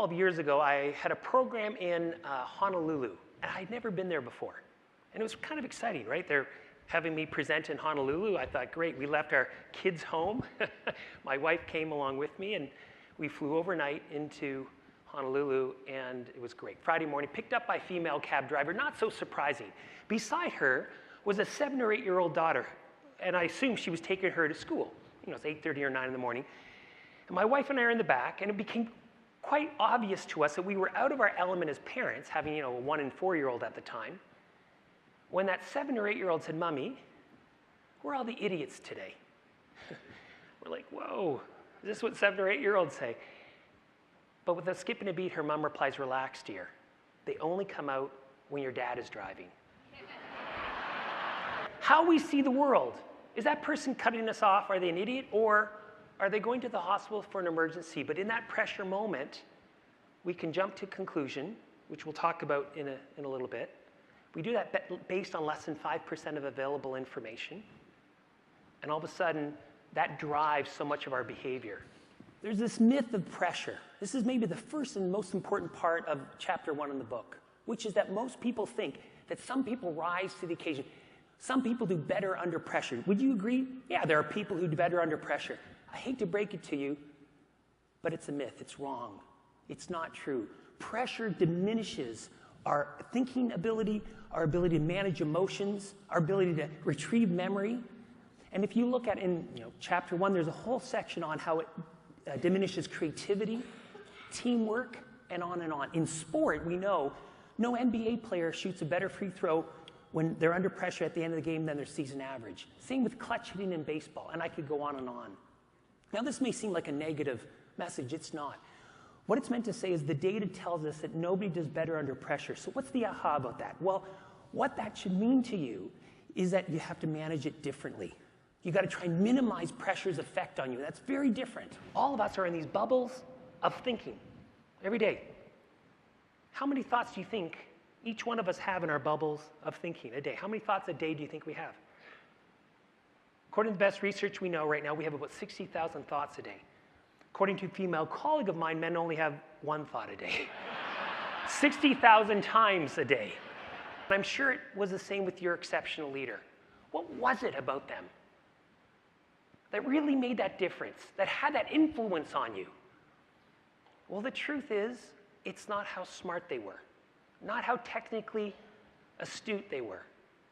12 years ago, I had a program in Honolulu, and I'd never been there before. And it was kind of exciting, right? They're having me present in Honolulu. I thought, great, we left our kids home. My wife came along with me, and we flew overnight into Honolulu, and it was great. Friday morning, picked up by female cab driver, not so surprising. Beside her was a 7 or 8-year-old daughter, and I assumed she was taking her to school. You know, it's 8:30 or 9 in the morning. And my wife and I are in the back, and it became quite obvious to us that we were out of our element as parents, having, you know, a 1 and 4-year-old at the time, when that 7 or 8-year-old said, "Mommy, where are all the idiots today?" We're like, whoa, is this what 7 or 8-year-olds say? But with a skip and a beat, her mom replies, "Relax, dear. They only come out when your dad is driving." How we see the world. Is that person cutting us off? Are they an idiot? Or are they going to the hospital for an emergency? But in that pressure moment, we can jump to conclusion, which we'll talk about in a little bit. We do that based on less than 5% of available information. And all of a sudden, that drives so much of our behavior. There's this myth of pressure. This is maybe the first and most important part of chapter 1 in the book, which is that most people think that some people rise to the occasion. Some people do better under pressure. Would you agree? Yeah, there are people who do better under pressure. I hate to break it to you, but it's a myth. It's wrong. It's not true. Pressure diminishes our thinking ability, our ability to manage emotions, our ability to retrieve memory. And if you look at in chapter 1, there's a whole section on how it diminishes creativity, teamwork, and on and on. In sport, we know no NBA player shoots a better free throw when they're under pressure at the end of the game than their season average. Same with clutch hitting in baseball, and I could go on and on. Now, this may seem like a negative message. It's not. What it's meant to say is the data tells us that nobody does better under pressure. So what's the aha about that? Well, what that should mean to you is that you have to manage it differently. You got to try and minimize pressure's effect on you. That's very different. All of us are in these bubbles of thinking every day. How many thoughts do you think each one of us have in our bubbles of thinking a day? How many thoughts a day do you think we have? According to the best research we know right now, we have about 60,000 thoughts a day. According to a female colleague of mine, men only have 1 thought a day. 60,000 times a day. And I'm sure it was the same with your exceptional leader. What was it about them that really made that difference, that had that influence on you? Well, the truth is, it's not how smart they were, not how technically astute they were.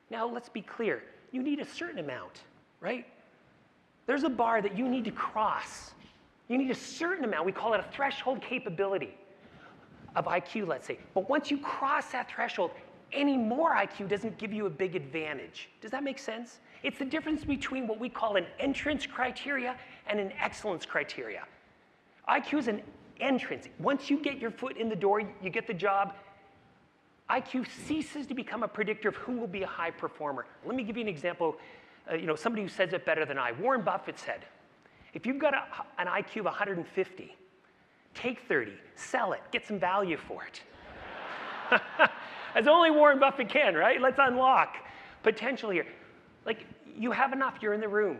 Now, let's be clear. You need a certain amount, right? There's a bar that you need to cross. You need a certain amount. We call it a threshold capability of IQ, let's say. But once you cross that threshold, any more IQ doesn't give you a big advantage. Does that make sense? It's the difference between what we call an entrance criteria and an excellence criteria. IQ is an entrance. Once you get your foot in the door, you get the job, IQ ceases to become a predictor of who will be a high performer. Let me give you an example. Somebody who says it better than I. Warren Buffett said, if you've got an IQ of 150, take 30, sell it, get some value for it. As only Warren Buffett can, right? Let's unlock potential here. Like, you have enough, you're in the room.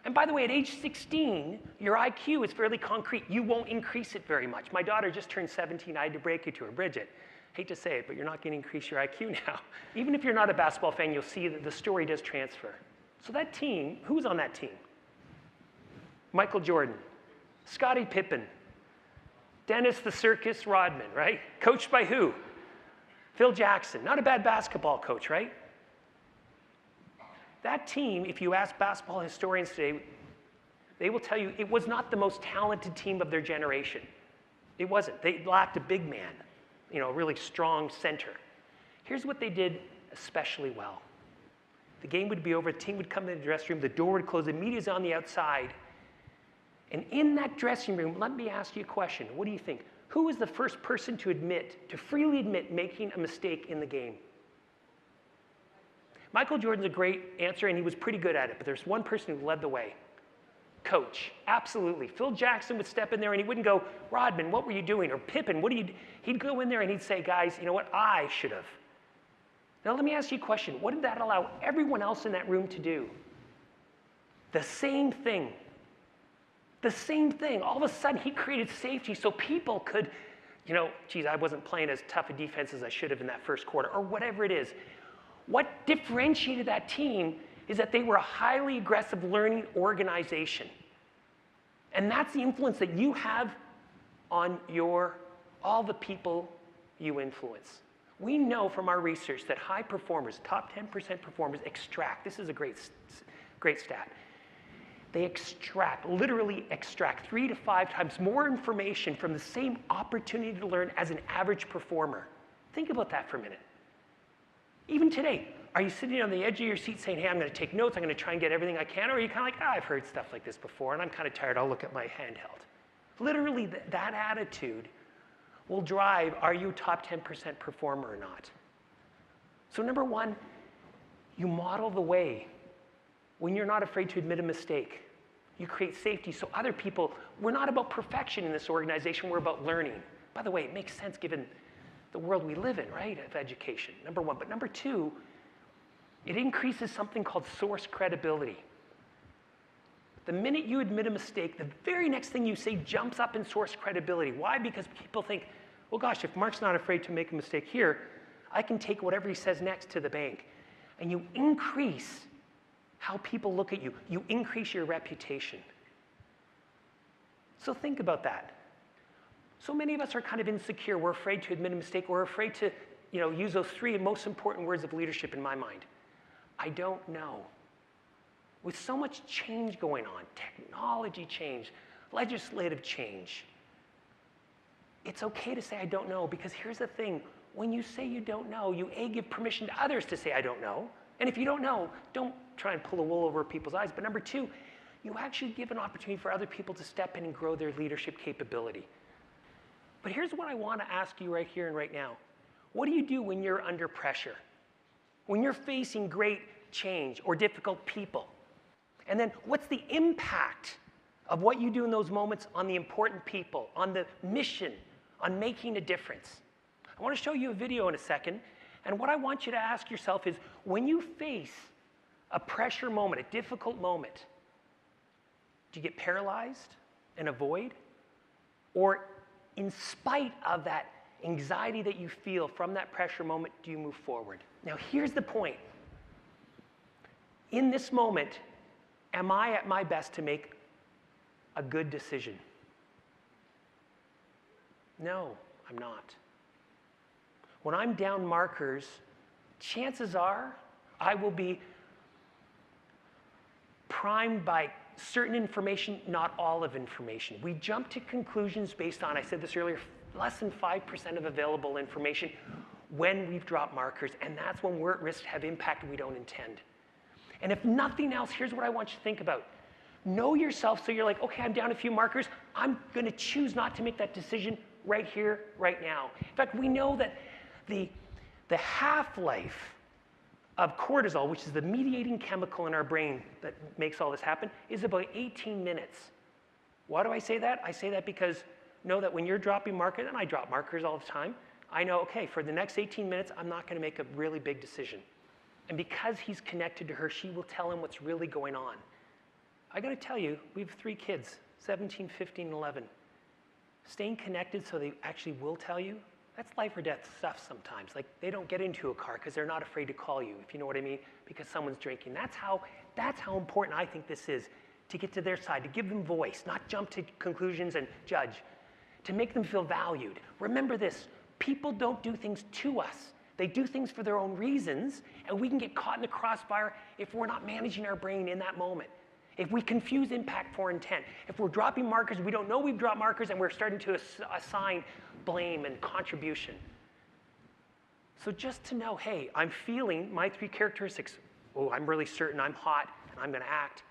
And by the way, at age 16, your IQ is fairly concrete. You won't increase it very much. My daughter just turned 17. I had to break it to her. Bridget, hate to say it, but you're not going to increase your IQ now. Even if you're not a basketball fan, you'll see that the story does transfer. So that team, who's on that team? Michael Jordan, Scottie Pippen, Dennis the Circus Rodman, right? Coached by who? Phil Jackson. Not a bad basketball coach, right? That team, if you ask basketball historians today, they will tell you it was not the most talented team of their generation. It wasn't. They lacked a big man, a really strong center. Here's what they did especially well. The game would be over, the team would come into the dressing room, the door would close, the media's on the outside. And in that dressing room, let me ask you a question. What do you think? Who was the first person to freely admit making a mistake in the game? Michael Jordan's a great answer, and he was pretty good at it, but there's one person who led the way. Coach, absolutely. Phil Jackson would step in there, and he wouldn't go, Rodman, what were you doing? Or Pippen, he'd go in there and he'd say, guys, you know what? I should have. Now, let me ask you a question. What did that allow everyone else in that room to do? The same thing. The same thing. All of a sudden, he created safety so people could, geez, I wasn't playing as tough a defense as I should have in that first quarter, or whatever it is. What differentiated that team is that they were a highly aggressive learning organization. And that's the influence that you have on all the people you influence. We know from our research that high performers, top 10% performers, extract, this is a great stat, they literally extract 3 to 5 times more information from the same opportunity to learn as an average performer. Think about that for a minute. Even today, are you sitting on the edge of your seat saying, hey, I'm going to take notes, I'm going to try and get everything I can, or are you kind of like, I've heard stuff like this before, and I'm kind of tired, I'll look at my handheld. Literally, that attitude will drive, are you a top 10% performer or not? So number one, you model the way. When you're not afraid to admit a mistake, you create safety so other people, we're not about perfection in this organization, we're about learning. By the way, it makes sense given the world we live in, right, of education, number one. But number two, it increases something called source credibility. The minute you admit a mistake, the very next thing you say jumps up in source credibility. Why? Because people think, well, gosh, if Mark's not afraid to make a mistake here, I can take whatever he says next to the bank. And you increase how people look at you. You increase your reputation. So think about that. So many of us are kind of insecure. We're afraid to admit a mistake. We're afraid to use those 3 most important words of leadership in my mind. I don't know. With so much change going on, technology change, legislative change, it's okay to say I don't know, because here's the thing. When you say you don't know, you give permission to others to say I don't know. And if you don't know, don't try and pull the wool over people's eyes. But number two, you actually give an opportunity for other people to step in and grow their leadership capability. But here's what I want to ask you right here and right now. What do you do when you're under pressure? When you're facing great change or difficult people? And then what's the impact of what you do in those moments on the important people, on the mission, on making a difference? I want to show you a video in a second. And what I want you to ask yourself is, when you face a pressure moment, a difficult moment, do you get paralyzed and avoid? Or in spite of that anxiety that you feel from that pressure moment, do you move forward? Now, here's the point. In this moment, am I at my best to make a good decision? No, I'm not. When I'm down markers, chances are I will be primed by certain information, not all of information. We jump to conclusions based on, I said this earlier, less than 5% of available information when we've dropped markers, and that's when we're at risk to have impact we don't intend. And if nothing else, here's what I want you to think about. Know yourself, so you're like, okay, I'm down a few markers. I'm going to choose not to make that decision right here, right now. In fact, we know that the half-life of cortisol, which is the mediating chemical in our brain that makes all this happen, is about 18 minutes. Why do I say that? I say that because know that when you're dropping markers, and I drop markers all the time, I know, okay, for the next 18 minutes, I'm not going to make a really big decision. And because he's connected to her, she will tell him what's really going on. I got to tell you, we have 3 kids, 17, 15, and 11. Staying connected so they actually will tell you, that's life or death stuff sometimes. Like, they don't get into a car because they're not afraid to call you, if you know what I mean, because someone's drinking. That's how important I think this is, to get to their side, to give them voice, not jump to conclusions and judge, to make them feel valued. Remember this, people don't do things to us. They do things for their own reasons, and we can get caught in the crossfire if we're not managing our brain in that moment. If we confuse impact for intent, if we're dropping markers, we don't know we've dropped markers, and we're starting to assign blame and contribution. So just to know, hey, I'm feeling my 3 characteristics. Oh, I'm really certain I'm hot, and I'm going to act.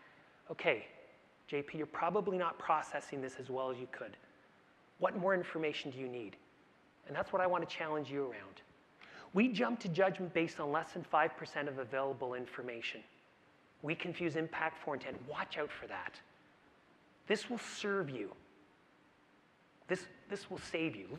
Okay, JP, you're probably not processing this as well as you could. What more information do you need? And that's what I want to challenge you around. We jump to judgment based on less than 5% of available information. We confuse impact for intent. Watch out for that. This will serve you. This will save you.